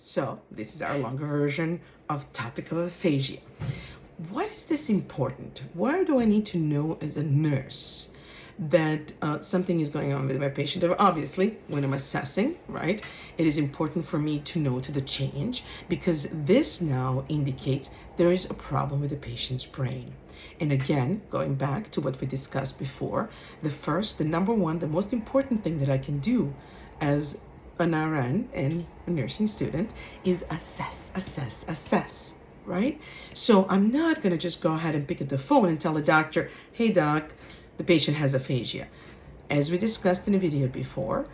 So this is our longer version of topic of aphasia. Why is this important? Why do I need to know as a nurse that something is going on with my patient? Obviously, when I'm assessing, right, it is important for me to note the change because this now indicates there is a problem with the patient's brain. And again, going back to what we discussed before, the number one, the most important thing that I can do as an RN and a nursing student is assess, right? So I'm not going to just go ahead and pick up the phone and tell the doctor, hey doc, the patient has aphasia. As we discussed in a video before,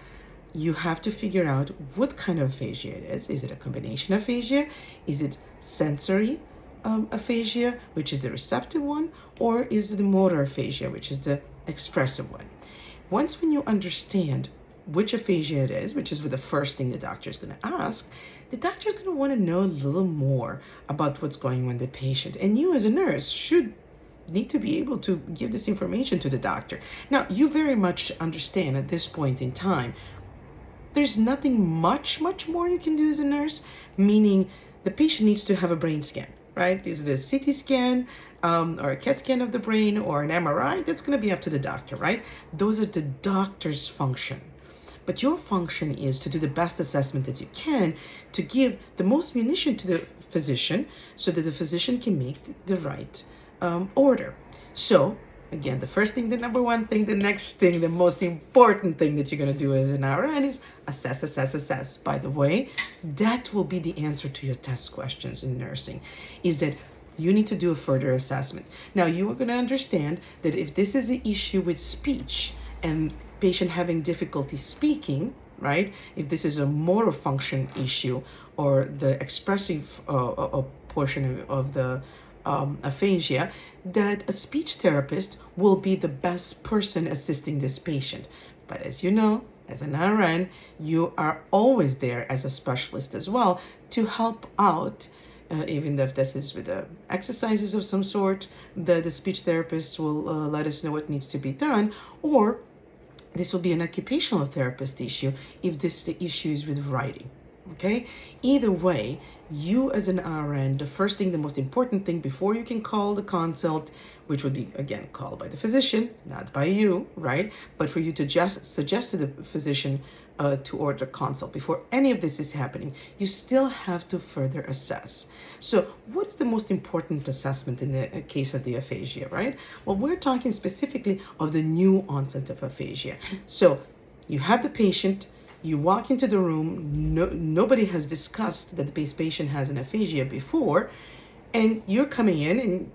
you have to figure out what kind of aphasia it is. Is it a combination aphasia? Is it sensory aphasia, which is the receptive one? Or is it the motor aphasia, which is the expressive one? Once when you understand which aphasia it is, which is the first thing the doctor is going to ask, the doctor is going to want to know a little more about what's going on with the patient. And you as a nurse should need to be able to give this information to the doctor. Now, you very much understand at this point in time, there's nothing much more you can do as a nurse, meaning the patient needs to have a brain scan, right? Is it a CT scan or a CAT scan of the brain or an MRI? That's going to be up to the doctor, right? Those are the doctor's function. But your function is to do the best assessment that you can to give the most munition to the physician so that the physician can make the right order. So, again, the first thing, the number one thing, the next thing, the most important thing that you're going to do as an RN is assess. By the way, that will be the answer to your test questions in nursing, is that you need to do a further assessment. Now, you are going to understand that if this is an issue with speech and patient having difficulty speaking, right? If this is a motor function issue or the expressive portion of the aphasia, that a speech therapist will be the best person assisting this patient. But as you know, as an RN, you are always there as a specialist as well to help out. Even if this is with exercises of some sort, the speech therapist will let us know what needs to be done, or this will be an occupational therapist issue if the issue is with writing. Okay? Either way, you as an RN, the first thing, the most important thing before you can call the consult, which would be, again, called by the physician, not by you, right? But for you to just suggest to the physician to order consult. Before any of this is happening, you still have to further assess. So what is the most important assessment in the case of the aphasia, right? Well, we're talking specifically of the new onset of aphasia. So you have the patient, you walk into the room, nobody has discussed that the patient has an aphasia before, and you're coming in and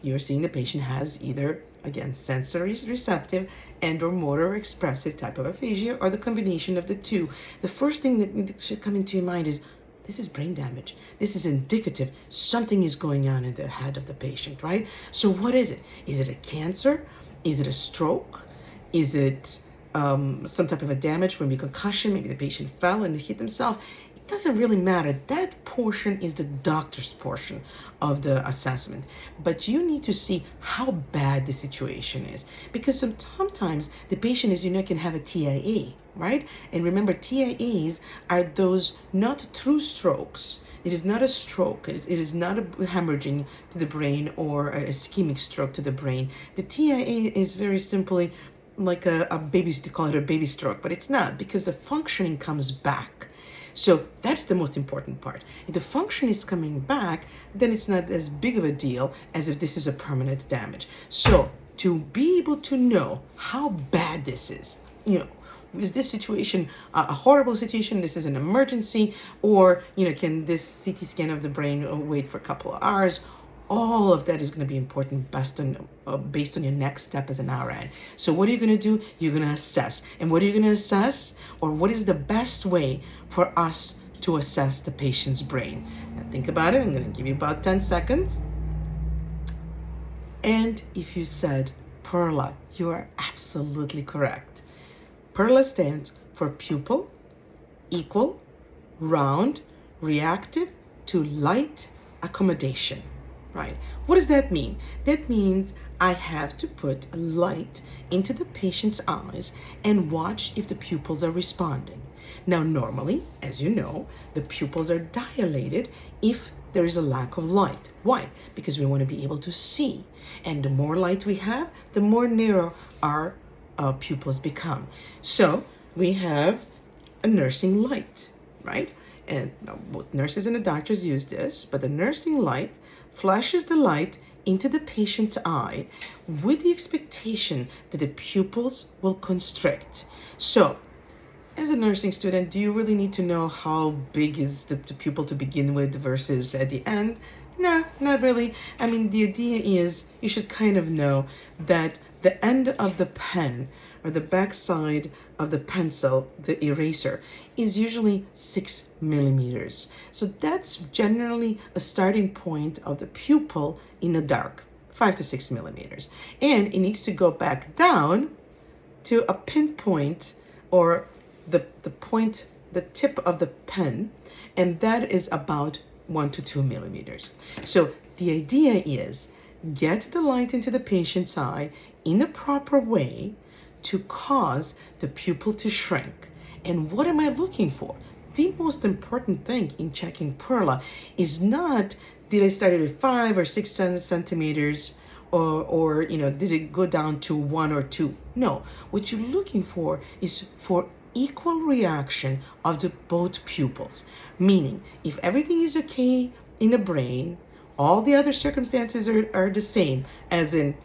you're seeing the patient has either, again, sensory receptive and or motor expressive type of aphasia, or the combination of the two. The first thing that should come into your mind is, this is brain damage. This is indicative. Something is going on in the head of the patient, right? So what is it? Is it a cancer? Is it a stroke? Is it some type of a damage from a concussion? Maybe the patient fell and hit himself. It doesn't really matter. That portion is the doctor's portion of the assessment. But you need to see how bad the situation is. Because sometimes the patient, as you know, can have a TIA, right? And remember, TIAs are those not true strokes. It is not a stroke. It is not a hemorrhaging to the brain or a ischemic stroke to the brain. The TIA is very simply like a baby, to call it a baby stroke, but it's not, because the functioning comes back. So that's the most important part. If the function is coming back, then it's not as big of a deal as if this is a permanent damage. So to be able to know how bad this is, is this situation a horrible situation? This is an emergency, or can this CT scan of the brain wait for a couple of hours? All of that is going to be important based on your next step as an RN. So what are you going to do? You're going to assess. And what are you going to assess? Or what is the best way for us to assess the patient's brain? Now think about it. I'm going to give you about 10 seconds. And if you said PERLA, you are absolutely correct. PERLA stands for pupil, equal, round, reactive to light accommodation. right? What does that mean? That means I have to put a light into the patient's eyes and watch if the pupils are responding. Now, normally, as you know, the pupils are dilated if there is a lack of light. Why? Because we want to be able to see. And the more light we have, the more narrow our pupils become. So we have a nursing light, right? And both nurses and the doctors use this, but the nursing light flashes the light into the patient's eye with the expectation that the pupils will constrict. So, as a nursing student, do you really need to know how big is the pupil to begin with versus at the end? No, not really. I mean, the idea is you should kind of know that the end of the pen or the back side of the pencil, the eraser, is usually 6 millimeters. So that's generally a starting point of the pupil in the dark, 5 to 6 millimeters. And it needs to go back down to a pinpoint or the point, the tip of the pen, and that is about 1 to 2 millimeters. So the idea is get the light into the patient's eye in the proper way to cause the pupil to shrink. And what am I looking for? The most important thing in checking perla is not did I start it at 5 or 6 centimeters or did it go down to 1 or 2? No, what you're looking for is for equal reaction of the both pupils. Meaning, if everything is okay in the brain, all the other circumstances are the same, as in,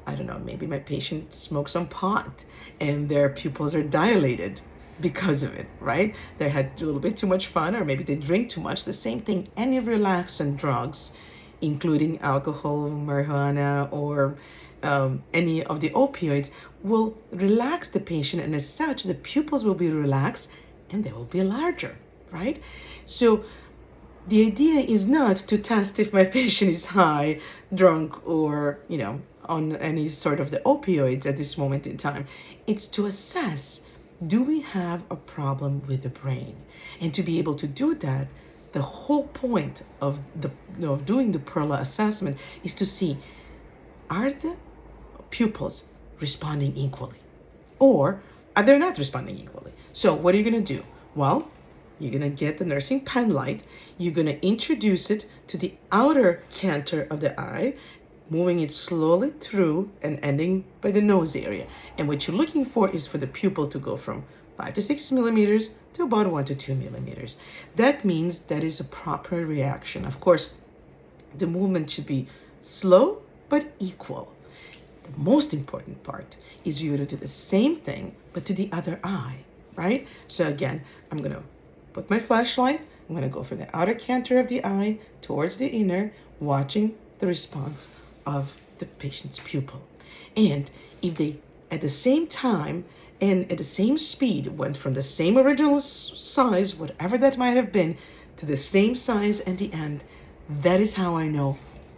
I don't know, maybe my patient smokes some pot and their pupils are dilated because of it, right? They had a little bit too much fun, or maybe they drink too much. The same thing, any relaxant drugs, including alcohol, marijuana, or any of the opioids, will relax the patient, and as such, the pupils will be relaxed and they will be larger, right? So the idea is not to test if my patient is high, drunk, or, on any sort of the opioids at this moment in time. It's to assess, do we have a problem with the brain? And to be able to do that, the whole point of doing the perla assessment is to see, are the pupils responding equally, or are they not responding equally? So what are you going to do? Well, you're going to get the nursing pen light, you're going to introduce it to the outer canter of the eye, moving it slowly through and ending by the nose area. And what you're looking for is for the pupil to go from 5 to 6 millimeters to about 1 to 2 millimeters. That means that is a proper reaction. Of course, the movement should be slow but equal. The most important part is you're going to do the same thing, but to the other eye, right? So again, I'm going to put my flashlight. I'm going to go from the outer canter of the eye towards the inner, watching the response of the patient's pupil. And if they, at the same time and at the same speed, went from the same original size, whatever that might have been, to the same size at the end, that is how I know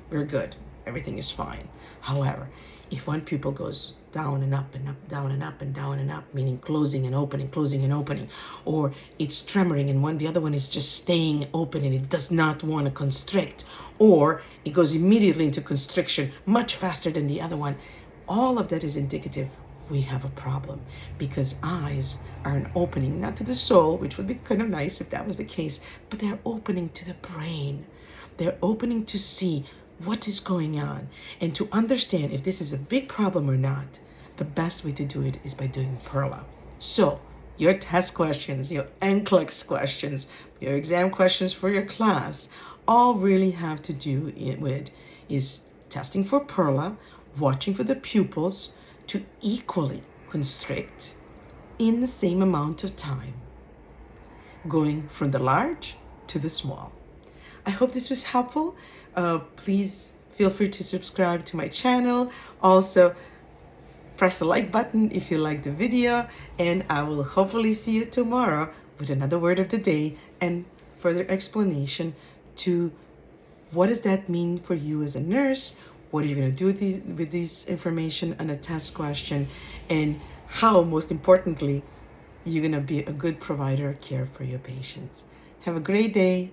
we're good. Everything is fine. However, if one pupil goes down and up and up, down and up and down and up, meaning closing and opening, or it's tremoring and the other one is just staying open and it does not want to constrict, or it goes immediately into constriction much faster than the other one, all of that is indicative we have a problem, because eyes are an opening, not to the soul, which would be kind of nice if that was the case, but they're opening to the brain. They're opening to see what is going on and to understand if this is a big problem or not. The best way to do it is by doing perla. So your test questions, your NCLEX questions, your exam questions for your class, all really have to do with is testing for perla, watching for the pupils to equally constrict in the same amount of time, going from the large to the small. I hope this was helpful. Please feel free to subscribe to my channel. Also, press the like button if you like the video, and I will hopefully see you tomorrow with another word of the day and further explanation to what does that mean for you as a nurse, what are you going to do with this information on a test question, and how, most importantly, you're going to be a good provider of care for your patients. Have a great day.